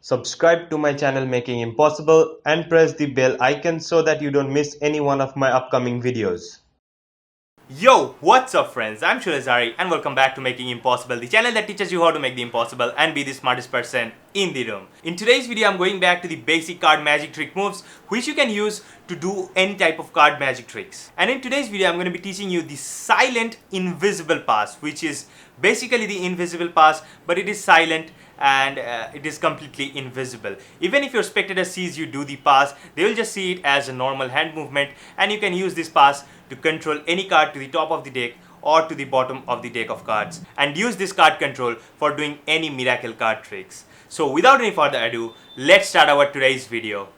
Subscribe to my channel Making Impossible and press the bell icon so that you don't miss any one of my upcoming videos. Yo, what's up friends? I'm Shulazari and welcome back to Making Impossible, the channel that teaches you how to make the impossible and be the smartest person in the room. In today's video, I'm going back to the basic card magic trick moves which you can use to do any type of card magic tricks. And in today's video, I'm going to be teaching you the silent invisible pass, which is basically the invisible pass, but it is silent and it is completely invisible. Even if your spectator sees you do the pass, they will just see it as a normal hand movement, and you can use this pass to control any card to the top of the deck or to the bottom of the deck of cards, and use this card control for doing any miracle card tricks. So without any further ado, let's start our today's video.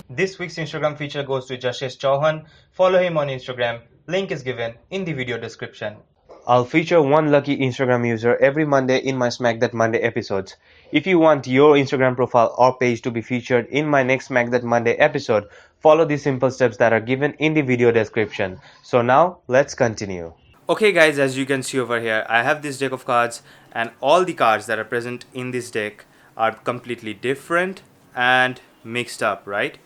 This week's Instagram feature goes to Jashesh Chauhan. Follow him on Instagram. Link is given in the video description. I'll feature one lucky Instagram user every Monday in my Smack That Monday episodes. If you want your Instagram profile or page to be featured in my next Smack That Monday episode, follow the simple steps that are given in the video description. So now, let's continue. Okay guys, as you can see over here, I have this deck of cards, and all the cards that are present in this deck are completely different and mixed up, right?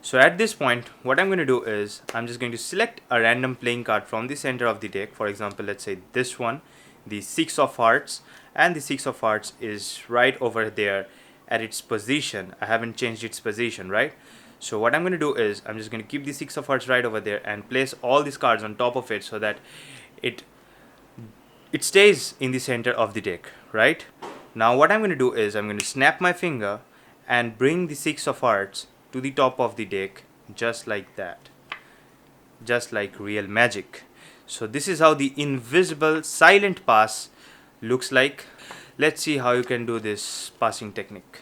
So at this point, what I'm going to do is I'm just going to select a random playing card from the center of the deck. For example, let's say this one, the Six of Hearts, and the Six of Hearts is right over there at its position. I haven't changed its position, right? So what I'm going to do is I'm just going to keep the Six of Hearts right over there and place all these cards on top of it so that it stays in the center of the deck, right? Now what I'm going to do is I'm going to snap my finger and bring the Six of Hearts to the top of the deck, just like that, just like real magic. So this is how the invisible silent pass looks like. Let's see how you can do this passing technique.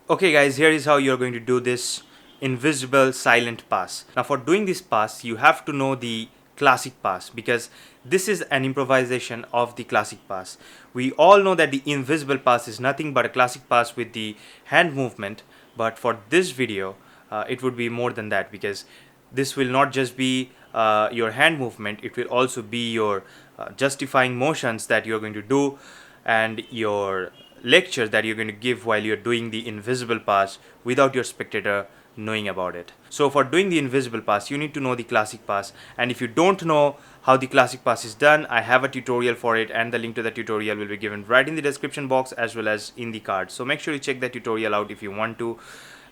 Okay guys, here is how you're going to do this invisible silent pass. Now for doing this pass, you have to know the classic pass, because this is an improvisation of the classic pass. We all know that the invisible pass is nothing but a classic pass with the hand movement, but for this video it would be more than that, because this will not just be your hand movement, it will also be your justifying motions that you're going to do and your lecture that you're going to give while you're doing the invisible pass without your spectator knowing about it. So for doing the invisible pass, you need to know the classic pass, and if you don't know how the classic pass is done, I have a tutorial for it, and the link to the tutorial will be given right in the description box as well as in the card. So make sure you check that tutorial out if you want to.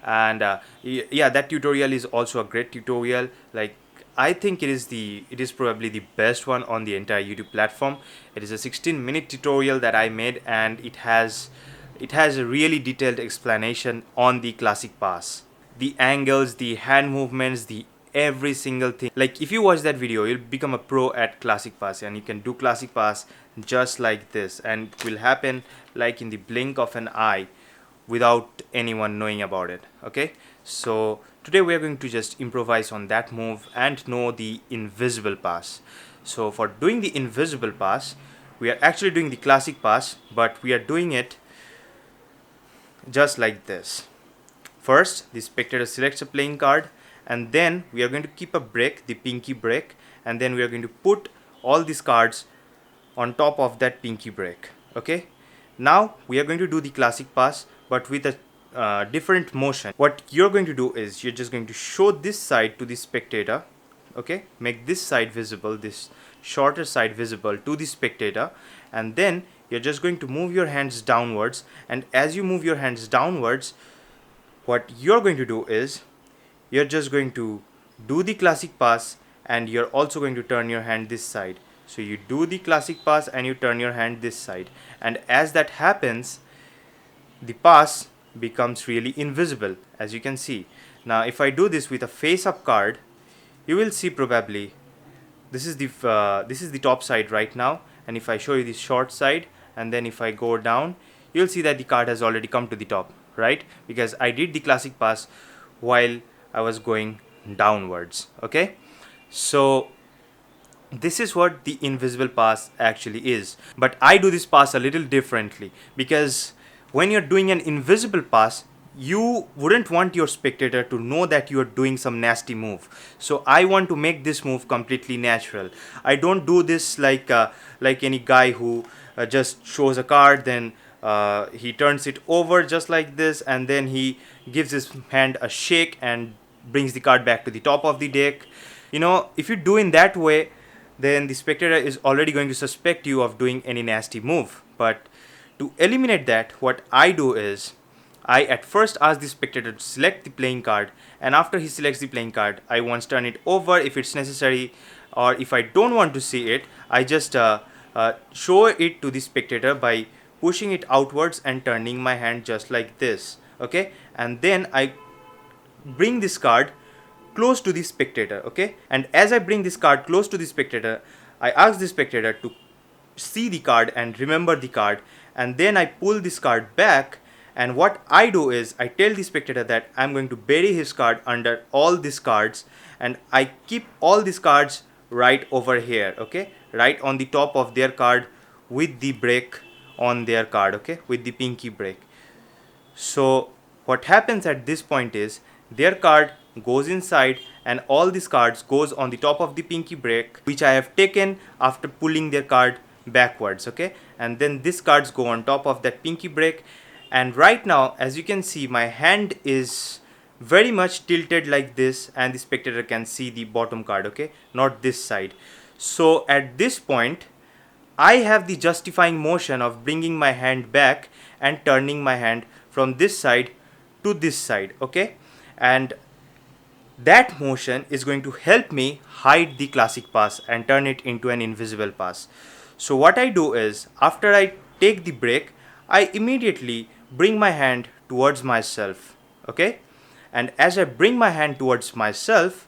And yeah, that tutorial is also a great tutorial. Like, I think it is probably the best one on the entire YouTube platform. It is a 16-minute tutorial that I made, and it has a really detailed explanation on the classic pass. The angles, the hand movements, the every single thing. Like, if you watch that video, you'll become a pro at classic pass, and you can do classic pass just like this, and it will happen like in the blink of an eye without anyone knowing about it. Okay, so today we are going to just improvise on that move and know the invisible pass. So for doing the invisible pass, we are actually doing the classic pass, but we are doing it just like this. First, the spectator selects a playing card, and then we are going to keep a break, the pinky break, and then we are going to put all these cards on top of that pinky break. Okay, now we are going to do the classic pass, but with a different motion. What you're going to do is you're just going to show this side to the spectator. Okay, make this side visible, this shorter side visible to the spectator, and then you're just going to move your hands downwards, and as you move your hands downwards, what you're going to do is you're just going to do the classic pass, and you're also going to turn your hand this side. So you do the classic pass and you turn your hand this side, and as that happens, the pass becomes really invisible, as you can see. Now if I do this with a face up card, you will see probably this is the top side right now, and if I show you the short side, and then if I go down, you'll see that the card has already come to the top, right? Because I did the classic pass while I was going downwards. Okay, so this is what the invisible pass actually is, but I do this pass a little differently, because when you're doing an invisible pass, you wouldn't want your spectator to know that you are doing some nasty move. So I want to make this move completely natural. I don't do this like any guy who just shows a card, then he turns it over just like this, and then he gives his hand a shake and brings the card back to the top of the deck. If you do in that way, then the spectator is already going to suspect you of doing any nasty move. But to eliminate that, what I do is I at first ask the spectator to select the playing card, and after he selects the playing card, I once turn it over if it's necessary, or if I don't want to see it, I just show it to the spectator by pushing it outwards and turning my hand just like this. Okay, and then I bring this card close to the spectator. Okay, and as I bring this card close to the spectator, I ask the spectator to see the card and remember the card, and then I pull this card back. And what I do is I tell the spectator that I'm going to bury his card under all these cards, and I keep all these cards right over here. Okay, right on the top of their card with the break on their card. Okay, with the pinky break. So what happens at this point is their card goes inside and all these cards goes on the top of the pinky break, which I have taken after pulling their card backwards. Okay, and then these cards go on top of that pinky break, and right now as you can see my hand is very much tilted like this, and the spectator can see the bottom card. Okay, not this side. So at this point I have the justifying motion of bringing my hand back and turning my hand from this side to this side. Okay, and that motion is going to help me hide the classic pass and turn it into an invisible pass. So what I do is after I take the break, I immediately bring my hand towards myself. Okay, and as I bring my hand towards myself,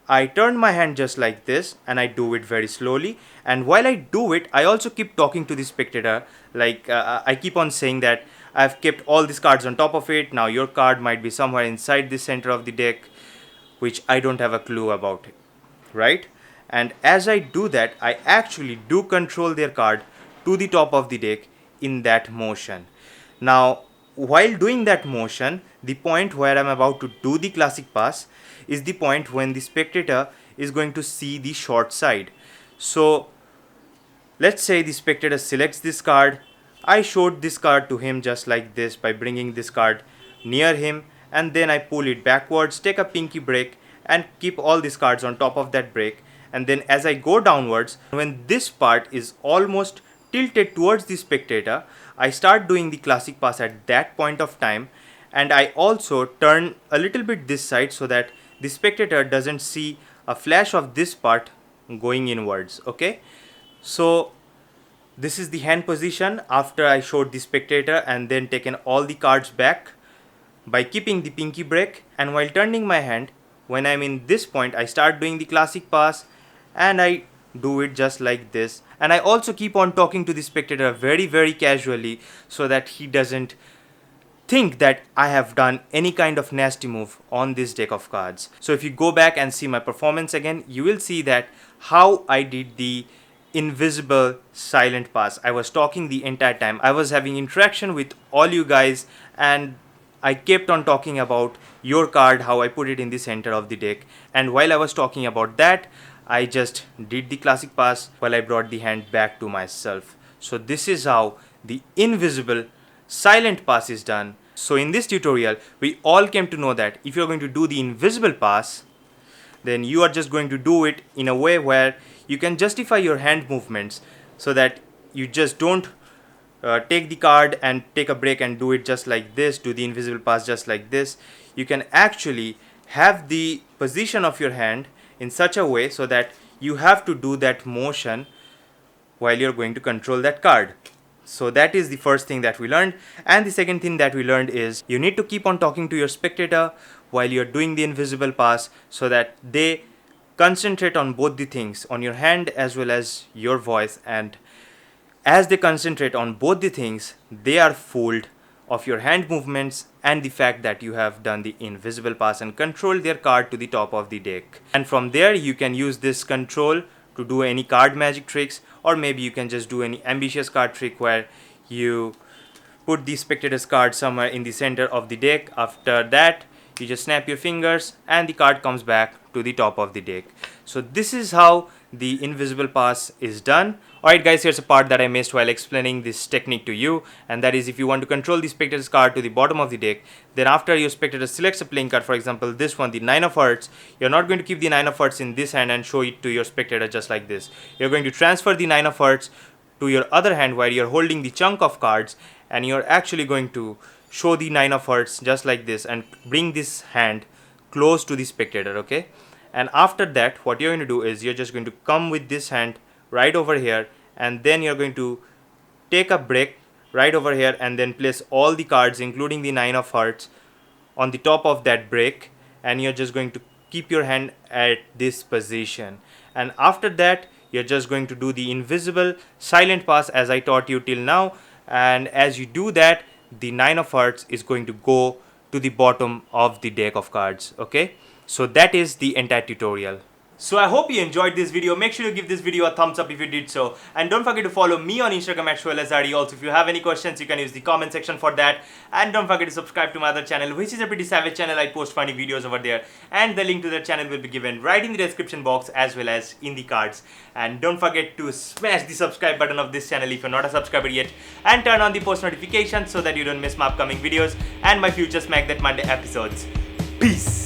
I turn my hand just like this, and I do it very slowly. And while I do it, I also keep talking to the spectator. Like I keep on saying that I've kept all these cards on top of it. Now your card might be somewhere inside the center of the deck, which I don't have a clue about it, right? And as I do that, I actually do control their card to the top of the deck in that motion. Now, while doing that motion, the point where I'm about to do the classic pass is the point when the spectator is going to see the short side. So let's say the spectator selects this card. I showed this card to him just like this by bringing this card near him, and then I pull it backwards, take a pinky break, and keep all these cards on top of that break. And then as I go downwards, when this part is almost tilted towards the spectator, I start doing the classic pass at that point of time, and I also turn a little bit this side so that the spectator doesn't see a flash of this part going inwards. Okay, so this is the hand position after I showed the spectator and then taken all the cards back by keeping the pinky break. And while turning my hand, when I'm in this point, I start doing the classic pass, and I do it just like this. And I also keep on talking to the spectator very casually so that he doesn't think that I have done any kind of nasty move on this deck of cards. So if you go back and see my performance again, you will see that how I did the invisible silent pass. I was talking the entire time. I was having interaction with all you guys, and I kept on talking about your card, how I put it in the center of the deck. And while I was talking about that, I just did the classic pass while I brought the hand back to myself. So this is how the invisible silent pass is done. So in this tutorial, we all came to know that if you're going to do the invisible pass, then you are just going to do it in a way where you can justify your hand movements so that you just don't take the card and take a break and do it just like this, do the invisible pass just like this. You can actually have the position of your hand in such a way so that you have to do that motion while you're going to control that card. So that is the first thing that we learned. And the second thing that we learned is you need to keep on talking to your spectator while you're doing the invisible pass so that they concentrate on both the things, on your hand as well as your voice. And as they concentrate on both the things, they are fooled of your hand movements and the fact that you have done the invisible pass and controlled their card to the top of the deck. And from there you can use this control to do any card magic tricks, or maybe you can just do any ambitious card trick where you put the spectator's card somewhere in the center of the deck. After that, you just snap your fingers and the card comes back to the top of the deck. So this is how the invisible pass is done. Alright guys, here's a part that I missed while explaining this technique to you, and that is if you want to control the spectator's card to the bottom of the deck, then after your spectator selects a playing card, for example this one, the 9 of hearts, you're not going to keep the 9 of hearts in this hand and show it to your spectator just like this. You're going to transfer the 9 of hearts to your other hand where you're holding the chunk of cards, and you're actually going to show the 9 of hearts just like this and bring this hand close to the spectator, okay? And after that, what you're going to do is you're just going to come with this hand right over here, and then you're going to take a brick right over here and then place all the cards including the 9 of hearts on the top of that brick, and you're just going to keep your hand at this position. And after that, you're just going to do the invisible silent pass as I taught you till now, and as you do that, the 9 of hearts is going to go to the bottom of the deck of cards, okay? So that is the entire tutorial. So I hope you enjoyed this video. Make sure you give this video a thumbs up if you did so. And don't forget to follow me on Instagram at ShoelAzari. Also, if you have any questions, you can use the comment section for that. And don't forget to subscribe to my other channel, which is a pretty savage channel. I post funny videos over there. And the link to that channel will be given right in the description box as well as in the cards. And don't forget to smash the subscribe button of this channel if you're not a subscriber yet. And turn on the post notifications so that you don't miss my upcoming videos and my future Smack That Monday episodes. Peace!